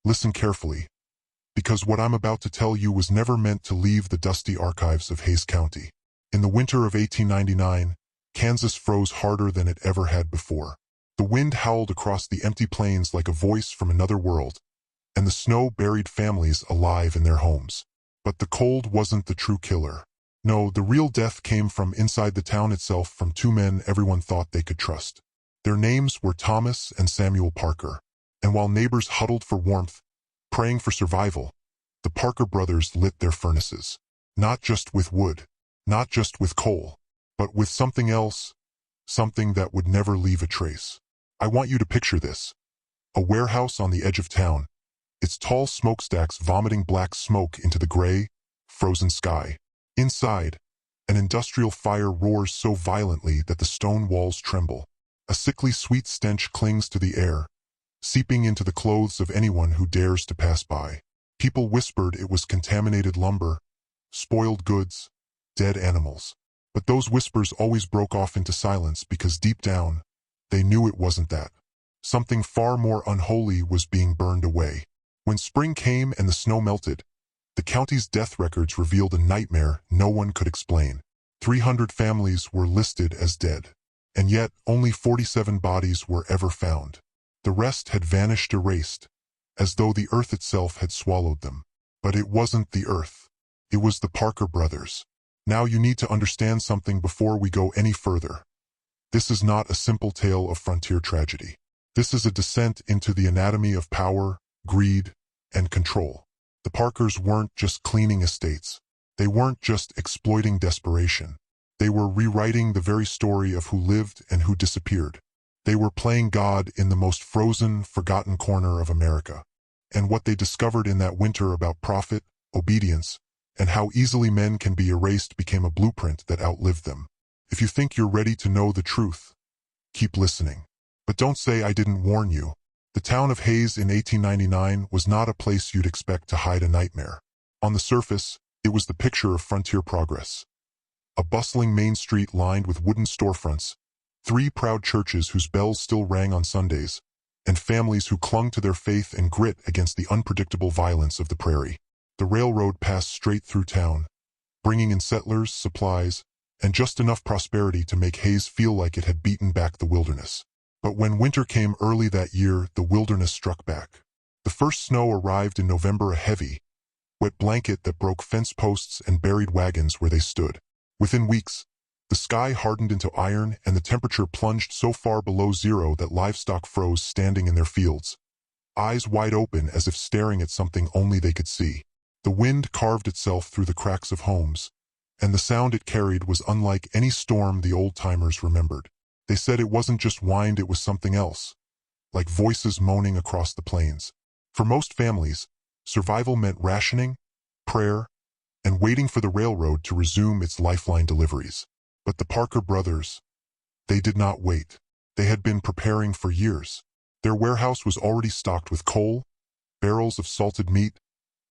Listen carefully, because what I'm about to tell you was never meant to leave the dusty archives of Hays County. In the winter of 1899, Kansas froze harder than it ever had before. The wind howled across the empty plains like a voice from another world, and the snow buried families alive in their homes. But the cold wasn't the true killer. No, the real death came from inside the town itself, from two men everyone thought they could trust. Their names were Thomas and Samuel Parker, and while neighbors huddled for warmth, praying for survival, the Parker brothers lit their furnaces. Not just with wood, not just with coal, but with something else, something that would never leave a trace. I want you to picture this. A warehouse on the edge of town, its tall smokestacks vomiting black smoke into the gray, frozen sky. Inside, an industrial fire roars so violently that the stone walls tremble. A sickly sweet stench clings to the air, seeping into the clothes of anyone who dares to pass by. People whispered it was contaminated lumber, spoiled goods, dead animals. But those whispers always broke off into silence because deep down, they knew it wasn't that. Something far more unholy was being burned away. When spring came and the snow melted, the county's death records revealed a nightmare no one could explain. 300 families were listed as dead, and yet only 47 bodies were ever found. The rest had vanished, erased, as though the earth itself had swallowed them. But it wasn't the earth. It was the Parker brothers. Now you need to understand something before we go any further. This is not a simple tale of frontier tragedy. This is a descent into the anatomy of power, greed, and control. The Parkers weren't just cleaning estates. They weren't just exploiting desperation. They were rewriting the very story of who lived and who disappeared. They were playing God in the most frozen, forgotten corner of America. And what they discovered in that winter about profit, obedience, and how easily men can be erased became a blueprint that outlived them. If you think you're ready to know the truth, keep listening. But don't say I didn't warn you. The town of Hays in 1899 was not a place you'd expect to hide a nightmare. On the surface, it was the picture of frontier progress. A bustling main street lined with wooden storefronts, 3 proud churches whose bells still rang on Sundays, and families who clung to their faith and grit against the unpredictable violence of the prairie. The railroad passed straight through town, bringing in settlers, supplies, and just enough prosperity to make Hays feel like it had beaten back the wilderness. But when winter came early that year, the wilderness struck back. The first snow arrived in November, a heavy, wet blanket that broke fence posts and buried wagons where they stood. Within weeks, the sky hardened into iron and the temperature plunged so far below zero that livestock froze standing in their fields, eyes wide open as if staring at something only they could see. The wind carved itself through the cracks of homes, and the sound it carried was unlike any storm the old-timers remembered. They said it wasn't just wind, it was something else, like voices moaning across the plains. For most families, survival meant rationing, prayer, and waiting for the railroad to resume its lifeline deliveries. But the Parker brothers, they did not wait. They had been preparing for years. Their warehouse was already stocked with coal, barrels of salted meat,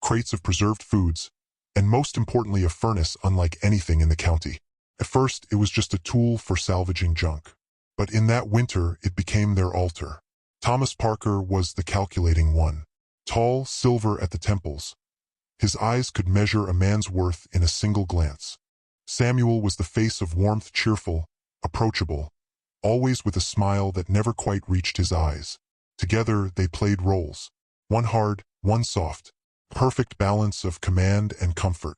crates of preserved foods, and most importantly a furnace unlike anything in the county. At first, it was just a tool for salvaging junk. But in that winter, it became their altar. Thomas Parker was the calculating one. Tall, silver at the temples. His eyes could measure a man's worth in a single glance. Samuel was the face of warmth, cheerful, approachable, always with a smile that never quite reached his eyes. Together, they played roles. One hard, one soft. Perfect balance of command and comfort.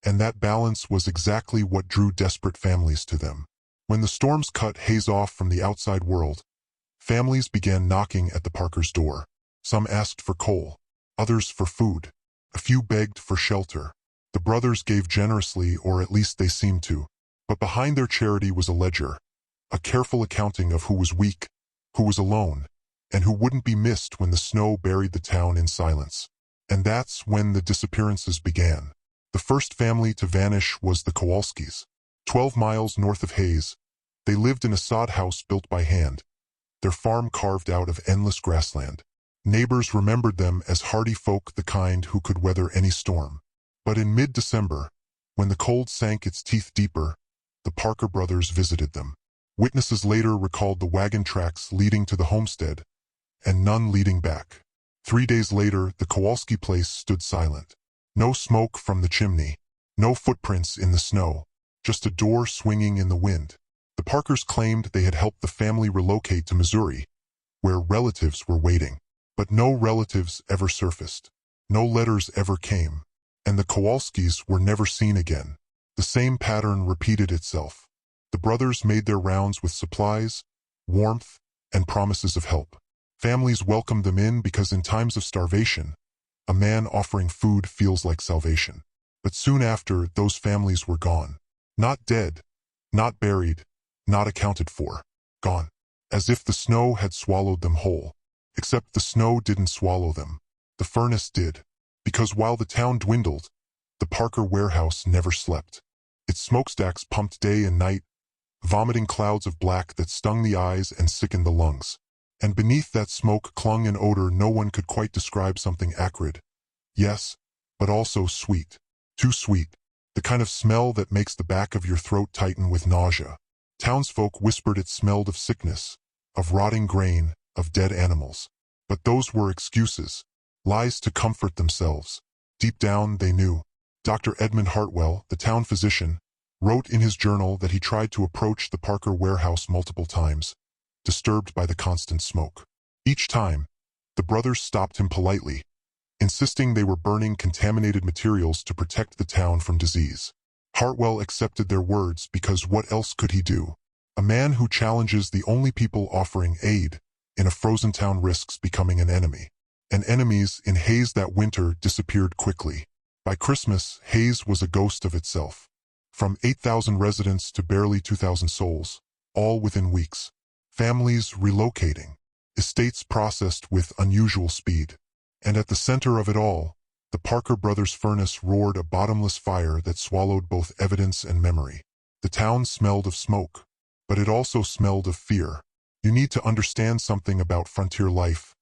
And that balance was exactly what drew desperate families to them. When the storms cut Hays off from the outside world, families began knocking at the Parkers' door. Some asked for coal, others for food. A few begged for shelter. The brothers gave generously, or at least they seemed to. But behind their charity was a ledger, a careful accounting of who was weak, who was alone, and who wouldn't be missed when the snow buried the town in silence. And that's when the disappearances began. The first family to vanish was the Kowalskis. 12 miles north of Hays, they lived in a sod house built by hand, their farm carved out of endless grassland. Neighbors remembered them as hardy folk, the kind who could weather any storm. But in mid-December, when the cold sank its teeth deeper, the Parker brothers visited them. Witnesses later recalled the wagon tracks leading to the homestead, and none leading back. 3 days later, the Kowalski place stood silent. No smoke from the chimney, no footprints in the snow, just a door swinging in the wind. The Parkers claimed they had helped the family relocate to Missouri, where relatives were waiting. But no relatives ever surfaced. No letters ever came. And the Kowalskis were never seen again. The same pattern repeated itself. The brothers made their rounds with supplies, warmth, and promises of help. Families welcomed them in because in times of starvation, a man offering food feels like salvation. But soon after, those families were gone. Not dead, not buried, not accounted for. Gone. As if the snow had swallowed them whole. Except the snow didn't swallow them. The furnace did. Because while the town dwindled, the Parker warehouse never slept. Its smokestacks pumped day and night, vomiting clouds of black that stung the eyes and sickened the lungs. And beneath that smoke clung an odor no one could quite describe, something acrid. Yes, but also sweet. Too sweet. The kind of smell that makes the back of your throat tighten with nausea. Townsfolk whispered it smelled of sickness, of rotting grain, of dead animals. But those were excuses, lies to comfort themselves. Deep down, they knew. Dr. Edmund Hartwell, the town physician, wrote in his journal that he tried to approach the Parker warehouse multiple times, disturbed by the constant smoke. Each time, the brothers stopped him politely, insisting they were burning contaminated materials to protect the town from disease. Hartwell accepted their words because what else could he do? A man who challenges the only people offering aid in a frozen town risks becoming an enemy. And enemies in Hayes that winter disappeared quickly. By Christmas, Hayes was a ghost of itself. From 8,000 residents to barely 2,000 souls, all within weeks. Families relocating. Estates processed with unusual speed. And at the center of it all, the Parker brothers' furnace roared a bottomless fire that swallowed both evidence and memory. The town smelled of smoke, but it also smelled of fear. You need to understand something about frontier life.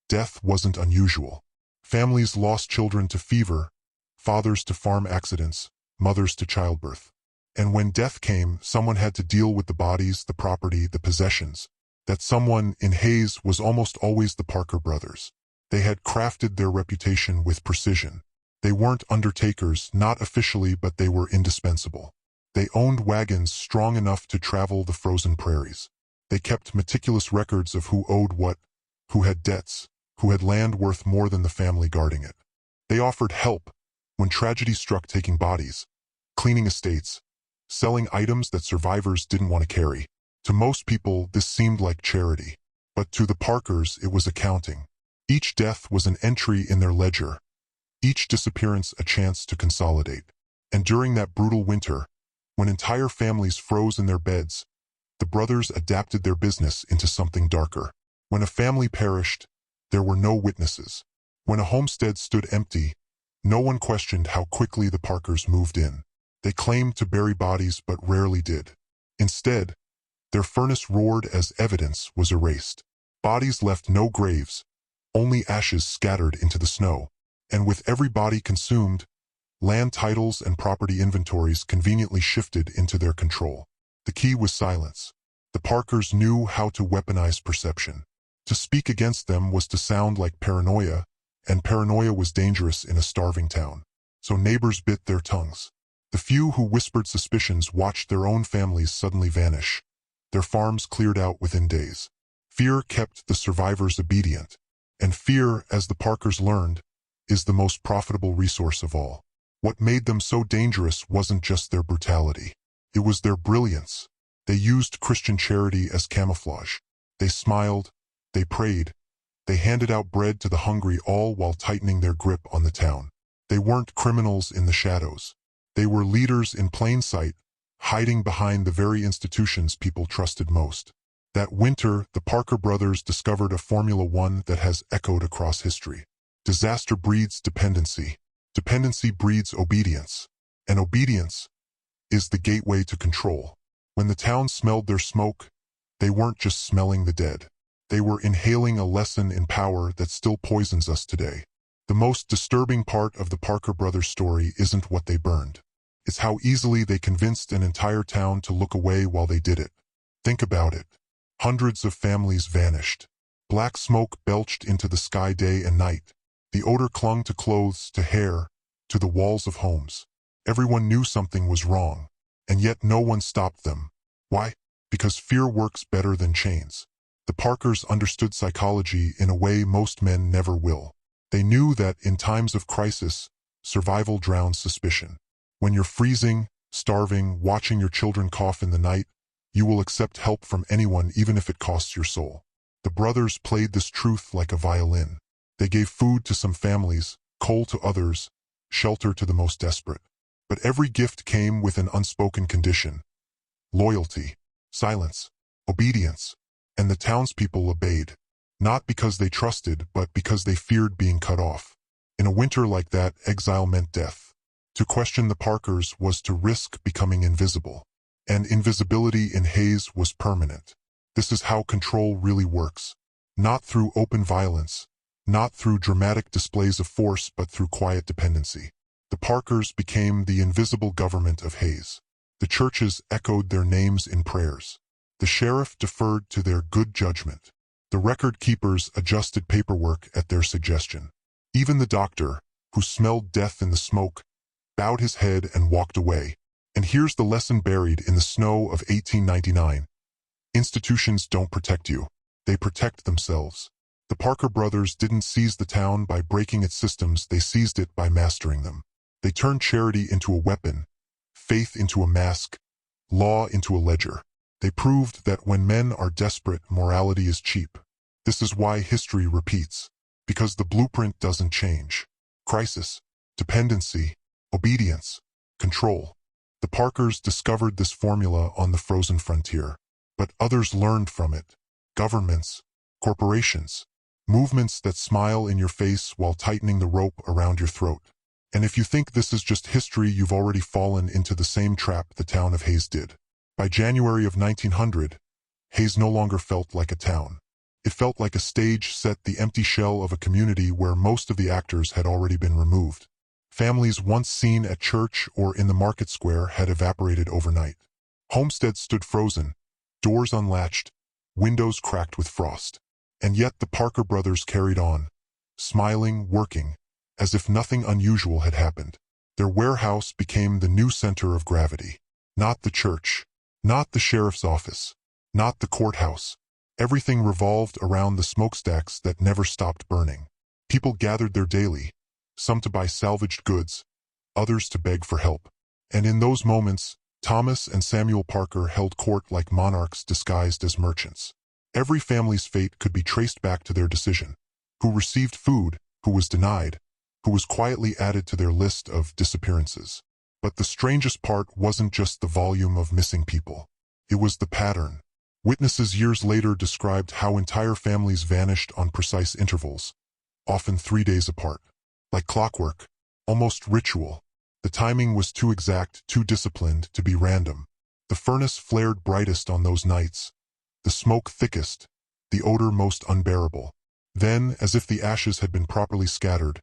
Death wasn't unusual. Families lost children to fever, fathers to farm accidents, mothers to childbirth. And when death came, someone had to deal with the bodies, the property, the possessions. That someone in Hayes was almost always the Parker brothers. They had crafted their reputation with precision. They weren't undertakers, not officially, but they were indispensable. They owned wagons strong enough to travel the frozen prairies. They kept meticulous records of who owed what, who had debts, who had land worth more than the family guarding it. They offered help when tragedy struck, taking bodies, cleaning estates, selling items that survivors didn't want to carry. To most people, this seemed like charity. But to the Parkers, it was accounting. Each death was an entry in their ledger, each disappearance a chance to consolidate. And during that brutal winter, when entire families froze in their beds, the brothers adapted their business into something darker. When a family perished, there were no witnesses. When a homestead stood empty, no one questioned how quickly the Parkers moved in. They claimed to bury bodies but rarely did. Instead, their furnace roared as evidence was erased. Bodies left no graves, only ashes scattered into the snow. And with every body consumed, land titles and property inventories conveniently shifted into their control. The key was silence. The Parkers knew how to weaponize perception. To speak against them was to sound like paranoia, and paranoia was dangerous in a starving town. So neighbors bit their tongues. The few who whispered suspicions watched their own families suddenly vanish. Their farms cleared out within days. Fear kept the survivors obedient. And fear, as the Parkers learned, is the most profitable resource of all. What made them so dangerous wasn't just their brutality. It was their brilliance. They used Christian charity as camouflage. They smiled, they prayed, they handed out bread to the hungry, all while tightening their grip on the town. They weren't criminals in the shadows. They were leaders in plain sight, hiding behind the very institutions people trusted most. That winter, the Parker brothers discovered a Formula One that has echoed across history. Disaster breeds dependency. Dependency breeds obedience. And obedience is the gateway to control. When the town smelled their smoke, they weren't just smelling the dead. They were inhaling a lesson in power that still poisons us today. The most disturbing part of the Parker brothers' story isn't what they burned. It's how easily they convinced an entire town to look away while they did it. Think about it. Hundreds of families vanished. Black smoke belched into the sky day and night. The odor clung to clothes, to hair, to the walls of homes. Everyone knew something was wrong, and yet no one stopped them. Why? Because fear works better than chains. The Parkers understood psychology in a way most men never will. They knew that in times of crisis, survival drowns suspicion. When you're freezing, starving, watching your children cough in the night, you will accept help from anyone even if it costs your soul. The brothers played this truth like a violin. They gave food to some families, coal to others, shelter to the most desperate. But every gift came with an unspoken condition: loyalty, silence, obedience. And the townspeople obeyed, not because they trusted, but because they feared being cut off. In a winter like that, exile meant death. To question the Parkers was to risk becoming invisible. And invisibility in Hayes was permanent. This is how control really works. Not through open violence, not through dramatic displays of force, but through quiet dependency. The Parkers became the invisible government of Hayes. The churches echoed their names in prayers. The sheriff deferred to their good judgment. The record keepers adjusted paperwork at their suggestion. Even the doctor, who smelled death in the smoke, bowed his head and walked away. And here's the lesson buried in the snow of 1899. Institutions don't protect you. They protect themselves. The Parker brothers didn't seize the town by breaking its systems, they seized it by mastering them. They turned charity into a weapon, faith into a mask, law into a ledger. They proved that when men are desperate, morality is cheap. This is why history repeats. Because the blueprint doesn't change. Crisis, dependency, obedience, control. The Parkers discovered this formula on the frozen frontier. But others learned from it. Governments, corporations, movements that smile in your face while tightening the rope around your throat. And if you think this is just history, you've already fallen into the same trap the town of Hayes did. By January of 1900, Hayes no longer felt like a town. It felt like a stage set, the empty shell of a community where most of the actors had already been removed. Families once seen at church or in the market square had evaporated overnight. Homestead stood frozen, doors unlatched, windows cracked with frost. And yet the Parker brothers carried on, smiling, working, as if nothing unusual had happened. Their warehouse became the new center of gravity. Not the church, not the sheriff's office, not the courthouse. Everything revolved around the smokestacks that never stopped burning. People gathered there daily, some to buy salvaged goods, others to beg for help. And in those moments, Thomas and Samuel Parker held court like monarchs disguised as merchants. Every family's fate could be traced back to their decision. Who received food, who was denied, who was quietly added to their list of disappearances. But the strangest part wasn't just the volume of missing people. It was the pattern. Witnesses years later described how entire families vanished on precise intervals, often 3 days apart. Like clockwork, almost ritual. The timing was too exact, too disciplined to be random. The furnace flared brightest on those nights, the smoke thickest, the odor most unbearable. Then, as if the ashes had been properly scattered,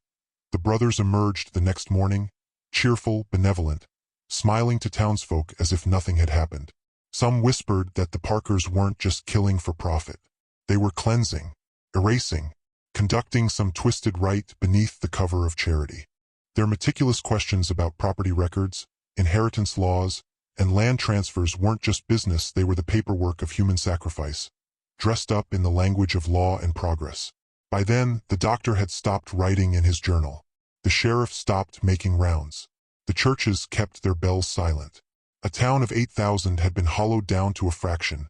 the brothers emerged the next morning, cheerful, benevolent, smiling to townsfolk as if nothing had happened. Some whispered that the Parkers weren't just killing for profit. They were cleansing, erasing, conducting some twisted rite beneath the cover of charity. Their meticulous questions about property records, inheritance laws, and land transfers weren't just business, they were the paperwork of human sacrifice, dressed up in the language of law and progress. By then, the doctor had stopped writing in his journal. The sheriff stopped making rounds. The churches kept their bells silent. A town of 8,000 had been hollowed down to a fraction,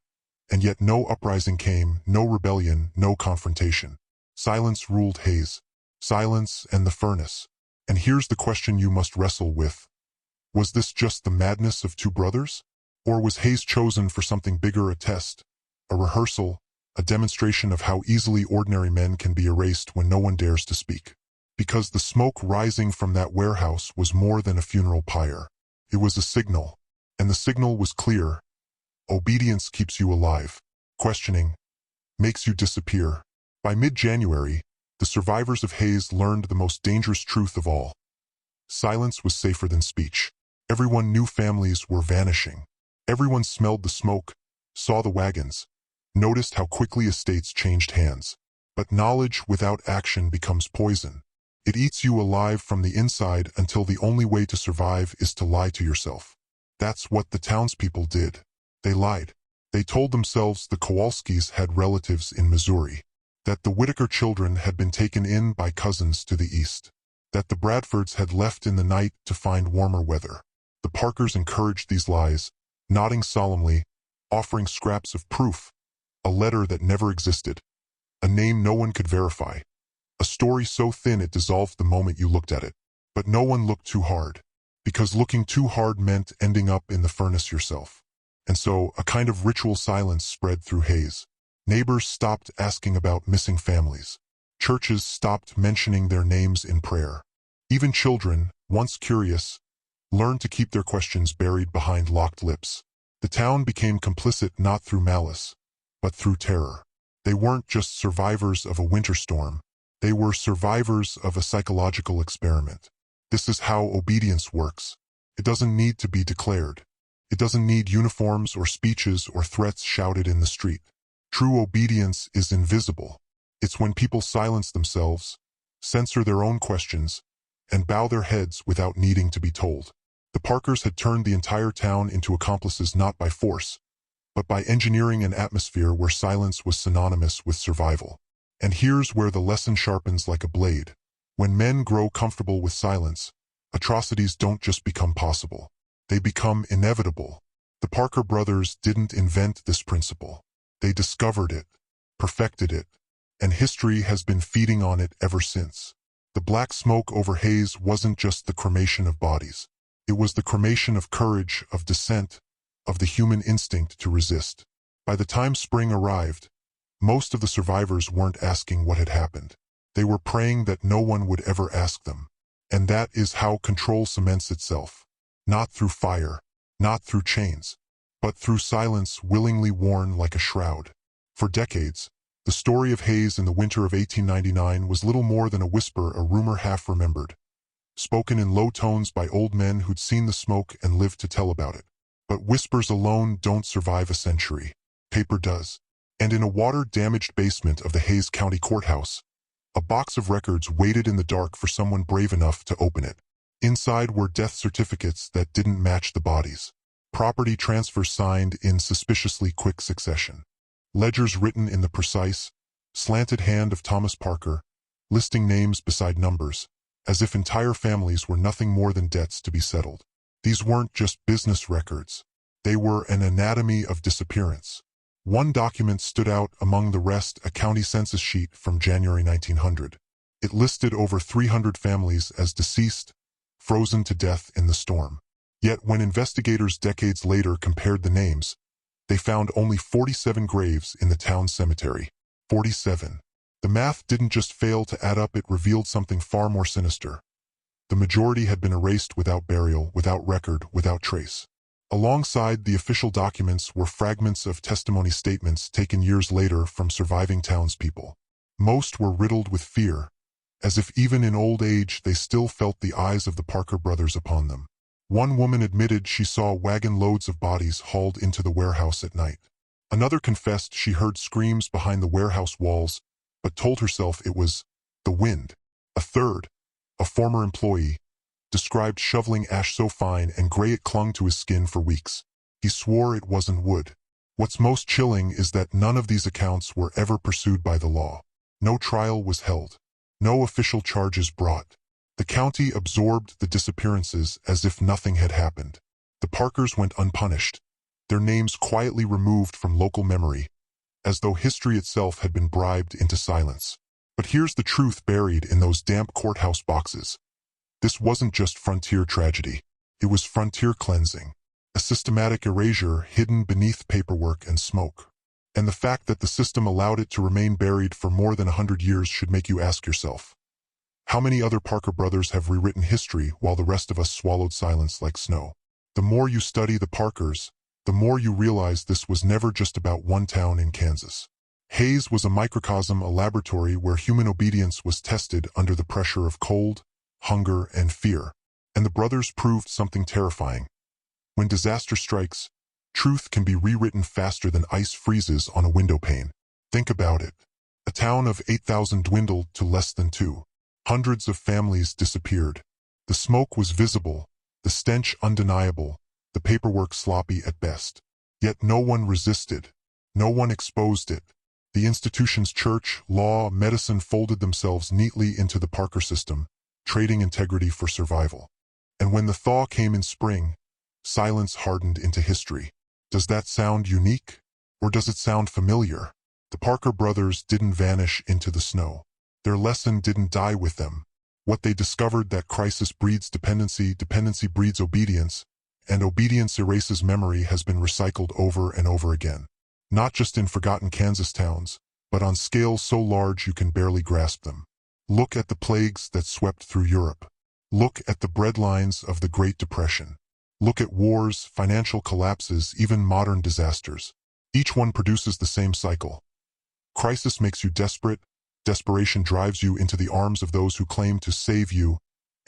and yet no uprising came, no rebellion, no confrontation. Silence ruled Hayes. Silence and the furnace. And here's the question you must wrestle with. Was this just the madness of two brothers? Or was Hayes chosen for something bigger, a test, a rehearsal, a demonstration of how easily ordinary men can be erased when no one dares to speak? Because the smoke rising from that warehouse was more than a funeral pyre. It was a signal, and the signal was clear. Obedience keeps you alive. Questioning makes you disappear. By mid-January, the survivors of Hayes learned the most dangerous truth of all. Silence was safer than speech. Everyone knew families were vanishing. Everyone smelled the smoke, saw the wagons, noticed how quickly estates changed hands. But knowledge without action becomes poison. It eats you alive from the inside until the only way to survive is to lie to yourself. That's what the townspeople did. They lied. They told themselves the Kowalskis had relatives in Missouri, that the Whitaker children had been taken in by cousins to the east, that the Bradfords had left in the night to find warmer weather. The Parkers encouraged these lies, nodding solemnly, offering scraps of proof, a letter that never existed, a name no one could verify, a story so thin it dissolved the moment you looked at it. But no one looked too hard, because looking too hard meant ending up in the furnace yourself. And so a kind of ritual silence spread through Hayes. Neighbors stopped asking about missing families. Churches stopped mentioning their names in prayer. Even children, once curious, learned to keep their questions buried behind locked lips. The town became complicit not through malice, but through terror. They weren't just survivors of a winter storm. They were survivors of a psychological experiment. This is how obedience works. It doesn't need to be declared. It doesn't need uniforms or speeches or threats shouted in the street. True obedience is invisible. It's when people silence themselves, censor their own questions, and bow their heads without needing to be told. The Parkers had turned the entire town into accomplices not by force, but by engineering an atmosphere where silence was synonymous with survival. And here's where the lesson sharpens like a blade. When men grow comfortable with silence, atrocities don't just become possible. They become inevitable. The Parker brothers didn't invent this principle. They discovered it, perfected it, and history has been feeding on it ever since. The black smoke over Hayes wasn't just the cremation of bodies. It was the cremation of courage, of dissent, of the human instinct to resist. By the time spring arrived, most of the survivors weren't asking what had happened. They were praying that no one would ever ask them. And that is how control cements itself. Not through fire, not through chains, but through silence willingly worn like a shroud. For decades, the story of Hayes in the winter of 1899 was little more than a whisper, a rumor half remembered, spoken in low tones by old men who'd seen the smoke and lived to tell about it. But whispers alone don't survive a century. Paper does. And in a water-damaged basement of the Hayes County Courthouse, a box of records waited in the dark for someone brave enough to open it. Inside were death certificates that didn't match the bodies, property transfers signed in suspiciously quick succession, ledgers written in the precise, slanted hand of Thomas Parker, listing names beside numbers, as if entire families were nothing more than debts to be settled. These weren't just business records. They were an anatomy of disappearance. One document stood out among the rest, a county census sheet from January 1900. It listed over 300 families as deceased, frozen to death in the storm. Yet when investigators decades later compared the names, they found only 47 graves in the town cemetery. 47. The math didn't just fail to add up, it revealed something far more sinister. The majority had been erased without burial, without record, without trace. Alongside the official documents were fragments of testimony statements taken years later from surviving townspeople. Most were riddled with fear, as if even in old age they still felt the eyes of the Parker brothers upon them. One woman admitted she saw wagon loads of bodies hauled into the warehouse at night. Another confessed she heard screams behind the warehouse walls, but told herself it was the wind. A third, a former employee, described shoveling ash so fine and gray it clung to his skin for weeks. He swore it wasn't wood. What's most chilling is that none of these accounts were ever pursued by the law. No trial was held. No official charges brought. The county absorbed the disappearances as if nothing had happened. The Parkers went unpunished, their names quietly removed from local memory, as though history itself had been bribed into silence. But here's the truth buried in those damp courthouse boxes. This wasn't just frontier tragedy. It was frontier cleansing, a systematic erasure hidden beneath paperwork and smoke. And the fact that the system allowed it to remain buried for more than 100 years should make you ask yourself, how many other Parker brothers have rewritten history while the rest of us swallowed silence like snow? The more you study the Parkers, the more you realize this was never just about one town in Kansas. Hayes was a microcosm, a laboratory where human obedience was tested under the pressure of cold, hunger, and fear. And the brothers proved something terrifying. When disaster strikes, truth can be rewritten faster than ice freezes on a window pane. Think about it. A town of 8,000 dwindled to less than two. Hundreds of families disappeared. The smoke was visible, the stench undeniable, the paperwork sloppy at best. Yet no one resisted. No one exposed it. The institutions church, law, medicine folded themselves neatly into the Parker system, trading integrity for survival. And when the thaw came in spring, silence hardened into history. Does that sound unique? Or does it sound familiar? The Parker brothers didn't vanish into the snow. Their lesson didn't die with them. What they discovered that crisis breeds dependency, dependency breeds obedience, and obedience erases memory has been recycled over and over again. Not just in forgotten Kansas towns, but on scales so large you can barely grasp them. Look at the plagues that swept through Europe. Look at the breadlines of the Great Depression. Look at wars, financial collapses, even modern disasters. Each one produces the same cycle. Crisis makes you desperate, desperation drives you into the arms of those who claim to save you,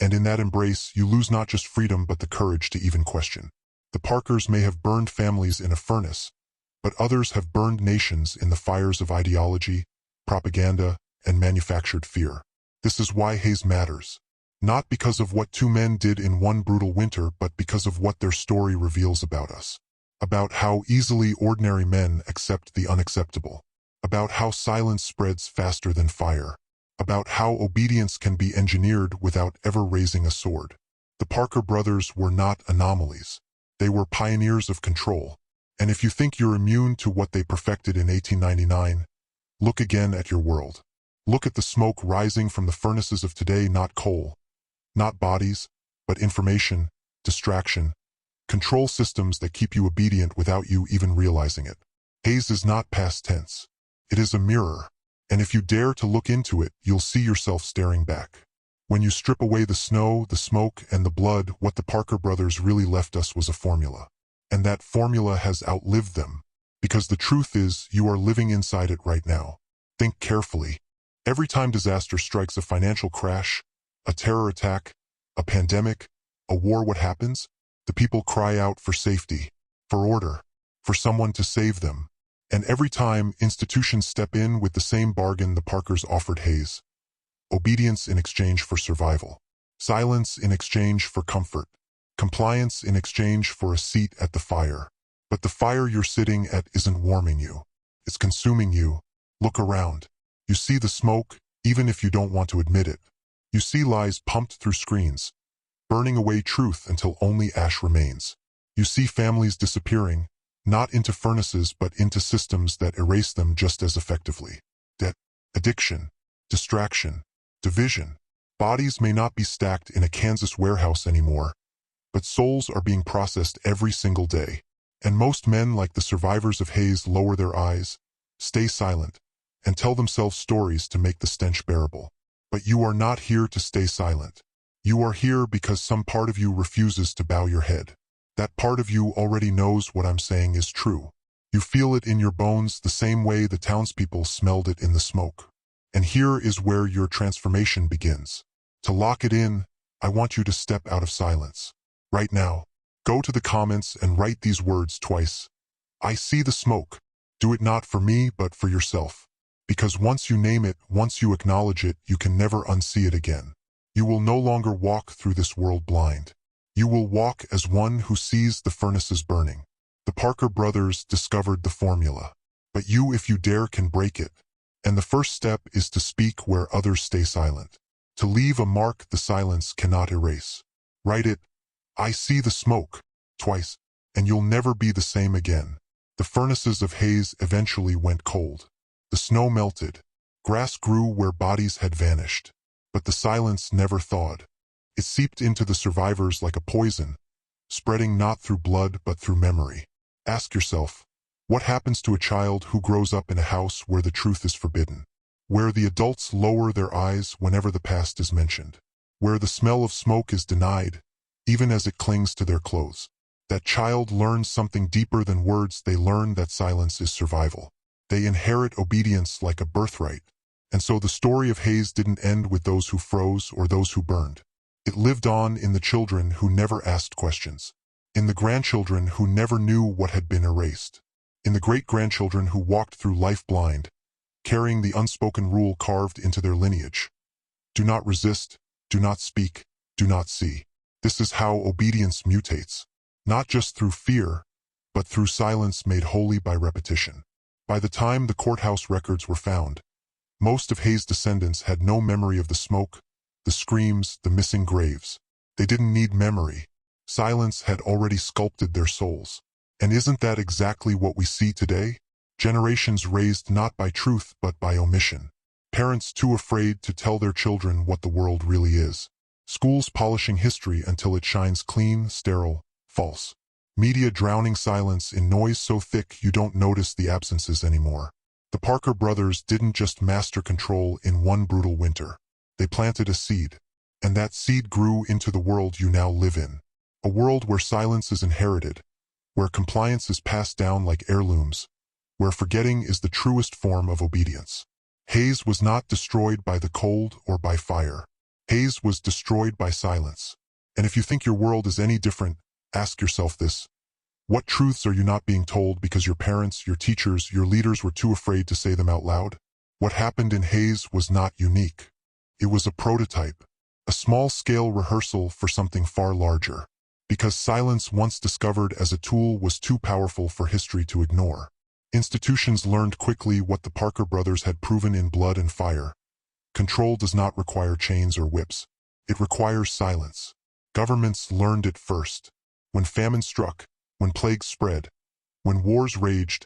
and in that embrace you lose not just freedom but the courage to even question. The Parkers may have burned families in a furnace, but others have burned nations in the fires of ideology, propaganda, and manufactured fear. This is why Hayes matters. Not because of what two men did in one brutal winter, but because of what their story reveals about us. About how easily ordinary men accept the unacceptable. About how silence spreads faster than fire. About how obedience can be engineered without ever raising a sword. The Parker brothers were not anomalies. They were pioneers of control. And if you think you're immune to what they perfected in 1899, look again at your world. Look at the smoke rising from the furnaces of today, not coal, not bodies, but information, distraction, control systems that keep you obedient without you even realizing it. Hayes is not past tense. It is a mirror, and if you dare to look into it, you'll see yourself staring back. When you strip away the snow, the smoke, and the blood, what the Parker brothers really left us was a formula. And that formula has outlived them, because the truth is, you are living inside it right now. Think carefully. Every time disaster strikes, a financial crash, a terror attack, a pandemic, a war, what happens? The people cry out for safety, for order, for someone to save them. And every time, institutions step in with the same bargain the Parkers offered Hayes. Obedience in exchange for survival. Silence in exchange for comfort. Compliance in exchange for a seat at the fire. But the fire you're sitting at isn't warming you. It's consuming you. Look around. You see the smoke, even if you don't want to admit it. You see lies pumped through screens, burning away truth until only ash remains. You see families disappearing, not into furnaces but into systems that erase them just as effectively. Debt, addiction, distraction, division. Bodies may not be stacked in a Kansas warehouse anymore, but souls are being processed every single day. And most men, like the survivors of Hayes, lower their eyes, stay silent, and tell themselves stories to make the stench bearable. But you are not here to stay silent. You are here because some part of you refuses to bow your head. That part of you already knows what I'm saying is true. You feel it in your bones the same way the townspeople smelled it in the smoke. And here is where your transformation begins. To lock it in, I want you to step out of silence. Right now, go to the comments and write these words twice. I see the smoke. Do it not for me, but for yourself. Because once you name it, once you acknowledge it, you can never unsee it again. You will no longer walk through this world blind. You will walk as one who sees the furnaces burning. The Parker brothers discovered the formula. But you, if you dare, can break it. And the first step is to speak where others stay silent. To leave a mark the silence cannot erase. Write it, I see the smoke, twice, and you'll never be the same again. The furnaces of Hayes eventually went cold. The snow melted. Grass grew where bodies had vanished. But the silence never thawed. It seeped into the survivors like a poison, spreading not through blood but through memory. Ask yourself, what happens to a child who grows up in a house where the truth is forbidden? Where the adults lower their eyes whenever the past is mentioned? Where the smell of smoke is denied, even as it clings to their clothes? That child learns something deeper than words. They learn that silence is survival. They inherit obedience like a birthright. And so the story of Hayes didn't end with those who froze or those who burned. It lived on in the children who never asked questions, in the grandchildren who never knew what had been erased, in the great-grandchildren who walked through life blind, carrying the unspoken rule carved into their lineage. Do not resist, do not speak, do not see. This is how obedience mutates, not just through fear, but through silence made holy by repetition. By the time the courthouse records were found, most of Hayes' descendants had no memory of the smoke, the screams, the missing graves. They didn't need memory. Silence had already sculpted their souls. And isn't that exactly what we see today? Generations raised not by truth but by omission. Parents too afraid to tell their children what the world really is. Schools polishing history until it shines clean, sterile, false. Media drowning silence in noise so thick you don't notice the absences anymore. The Parker brothers didn't just master control in one brutal winter. They planted a seed, and that seed grew into the world you now live in. A world where silence is inherited, where compliance is passed down like heirlooms, where forgetting is the truest form of obedience. Hayes was not destroyed by the cold or by fire. Hayes was destroyed by silence. And if you think your world is any different, ask yourself this. What truths are you not being told because your parents, your teachers, your leaders were too afraid to say them out loud? What happened in Hayes was not unique. It was a prototype, a small-scale rehearsal for something far larger. Because silence once discovered as a tool was too powerful for history to ignore. Institutions learned quickly what the Parker brothers had proven in blood and fire. Control does not require chains or whips. It requires silence. Governments learned it first. When famine struck, when plagues spread, when wars raged,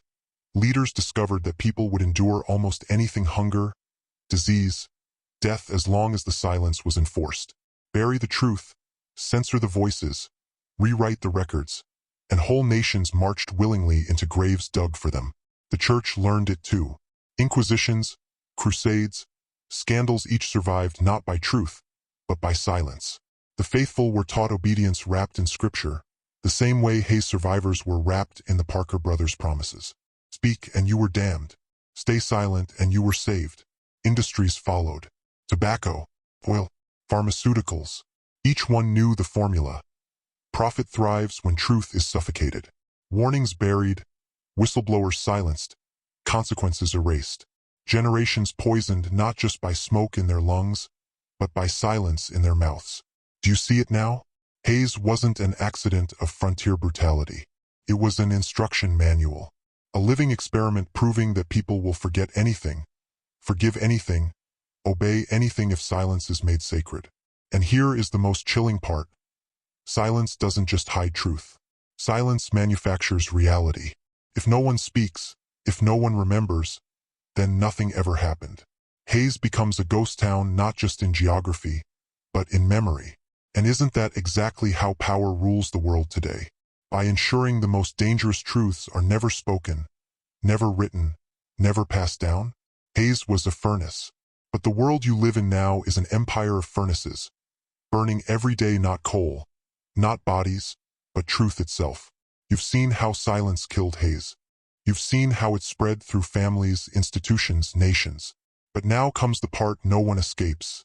leaders discovered that people would endure almost anything: hunger, disease, death, as long as the silence was enforced. Bury the truth, censor the voices, rewrite the records, and whole nations marched willingly into graves dug for them. The church learned it too. Inquisitions, crusades, scandals each survived not by truth, but by silence. The faithful were taught obedience wrapped in scripture, the same way Hayes survivors were wrapped in the Parker brothers' promises. Speak and you were damned. Stay silent and you were saved. Industries followed. Tobacco, oil, pharmaceuticals. Each one knew the formula. Profit thrives when truth is suffocated. Warnings buried, whistleblowers silenced, consequences erased. Generations poisoned not just by smoke in their lungs, but by silence in their mouths. Do you see it now? Hayes wasn't an accident of frontier brutality. It was an instruction manual. A living experiment proving that people will forget anything, forgive anything, obey anything if silence is made sacred. And here is the most chilling part. Silence doesn't just hide truth. Silence manufactures reality. If no one speaks, if no one remembers, then nothing ever happened. Hayes becomes a ghost town not just in geography, but in memory. And isn't that exactly how power rules the world today? By ensuring the most dangerous truths are never spoken, never written, never passed down? Hayes was a furnace. But the world you live in now is an empire of furnaces, burning every day not coal, not bodies, but truth itself. You've seen how silence killed Hayes. You've seen how it spread through families, institutions, nations. But now comes the part no one escapes.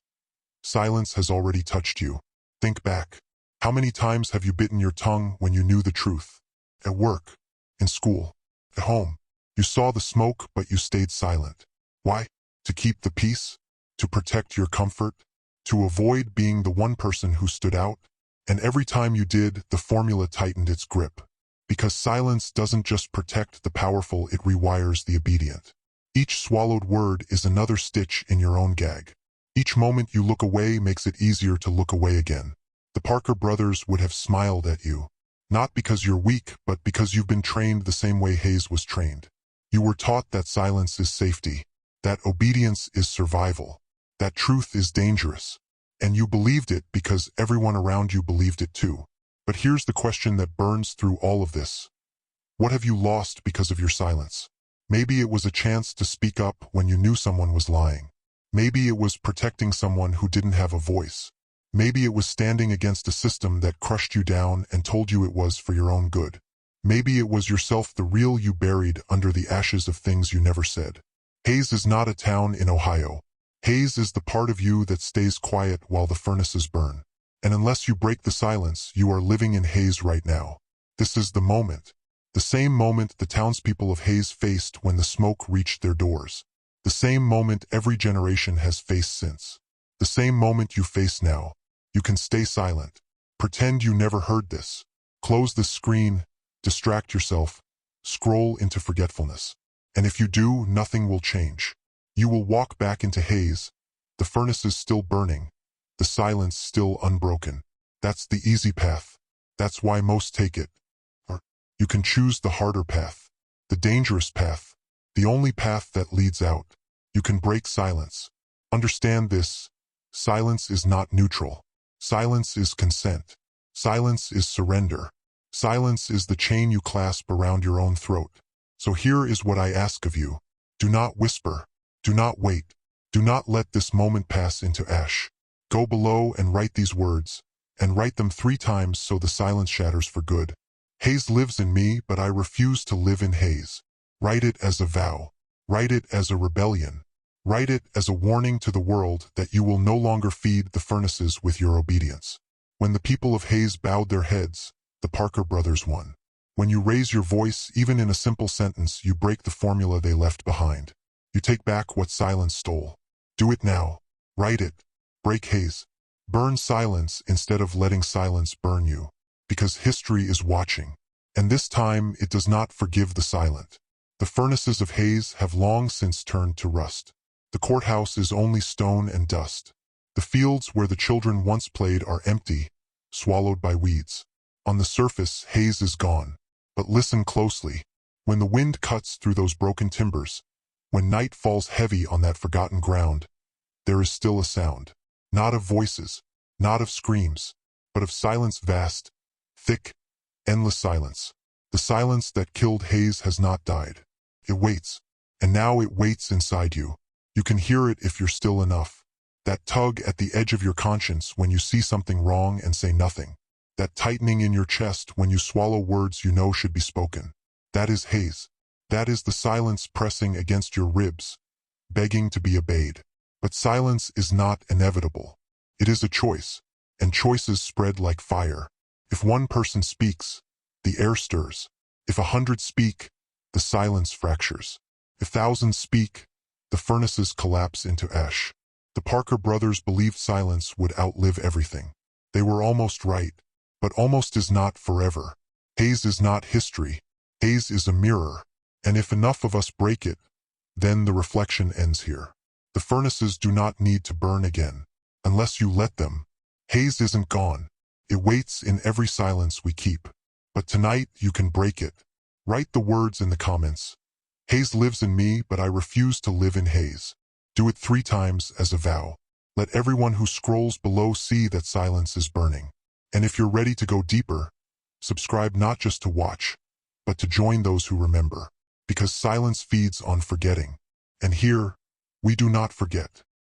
Silence has already touched you. Think back. How many times have you bitten your tongue when you knew the truth? At work, in school, at home. You saw the smoke, but you stayed silent. Why? To keep the peace? To protect your comfort? To avoid being the one person who stood out? And every time you did, the formula tightened its grip. Because silence doesn't just protect the powerful, it rewires the obedient. Each swallowed word is another stitch in your own gag. Each moment you look away makes it easier to look away again. The Parker brothers would have smiled at you. Not because you're weak, but because you've been trained the same way Hayes was trained. You were taught that silence is safety, that obedience is survival, that truth is dangerous. And you believed it because everyone around you believed it too. But here's the question that burns through all of this. What have you lost because of your silence? Maybe it was a chance to speak up when you knew someone was lying. Maybe it was protecting someone who didn't have a voice. Maybe it was standing against a system that crushed you down and told you it was for your own good. Maybe it was yourself, the real you, buried under the ashes of things you never said. Hayes is not a town in Ohio. Hayes is the part of you that stays quiet while the furnaces burn. And unless you break the silence, you are living in Hayes right now. This is the moment. The same moment the townspeople of Hayes faced when the smoke reached their doors. The same moment every generation has faced since. The same moment you face now. You can stay silent. Pretend you never heard this. Close the screen, distract yourself, scroll into forgetfulness. And if you do, nothing will change. You will walk back into haze, the furnace is still burning, the silence still unbroken. That's the easy path. That's why most take it. Or you can choose the harder path, the dangerous path, the only path that leads out. You can break silence. Understand this. Silence is not neutral. Silence is consent. Silence is surrender. Silence is the chain you clasp around your own throat. So here is what I ask of you. Do not whisper. Do not wait. Do not let this moment pass into ash. Go below and write these words, and write them 3 times so the silence shatters for good. Haze lives in me, but I refuse to live in haze. Write it as a vow. Write it as a rebellion. Write it as a warning to the world that you will no longer feed the furnaces with your obedience. When the people of Haze bowed their heads, the Parker brothers won. When you raise your voice, even in a simple sentence, you break the formula they left behind. You take back what silence stole. Do it now. Write it. Break haze. Burn silence instead of letting silence burn you. Because history is watching. And this time, it does not forgive the silent. The furnaces of haze have long since turned to rust. The courthouse is only stone and dust. The fields where the children once played are empty, swallowed by weeds. On the surface, haze is gone. But listen closely. When the wind cuts through those broken timbers, when night falls heavy on that forgotten ground, there is still a sound. Not of voices, not of screams, but of silence vast, thick, endless silence. The silence that killed haze has not died. It waits, and now it waits inside you. You can hear it if you're still enough. That tug at the edge of your conscience when you see something wrong and say nothing. That tightening in your chest when you swallow words you know should be spoken. That is haze. That is the silence pressing against your ribs, begging to be obeyed. But silence is not inevitable. It is a choice, and choices spread like fire. If one person speaks, the air stirs. If 100 speak, the silence fractures. If thousands speak, the furnaces collapse into ash. The Parker brothers believed silence would outlive everything. They were almost right, but almost is not forever. Haze is not history. Haze is a mirror, and if enough of us break it, then the reflection ends here. The furnaces do not need to burn again, unless you let them. Haze isn't gone. It waits in every silence we keep. But tonight you can break it. Write the words in the comments. Haze lives in me, but I refuse to live in haze. Do it 3 times as a vow. Let everyone who scrolls below see that silence is burning. And if you're ready to go deeper, subscribe not just to watch, but to join those who remember. Because silence feeds on forgetting. And here, we do not forget.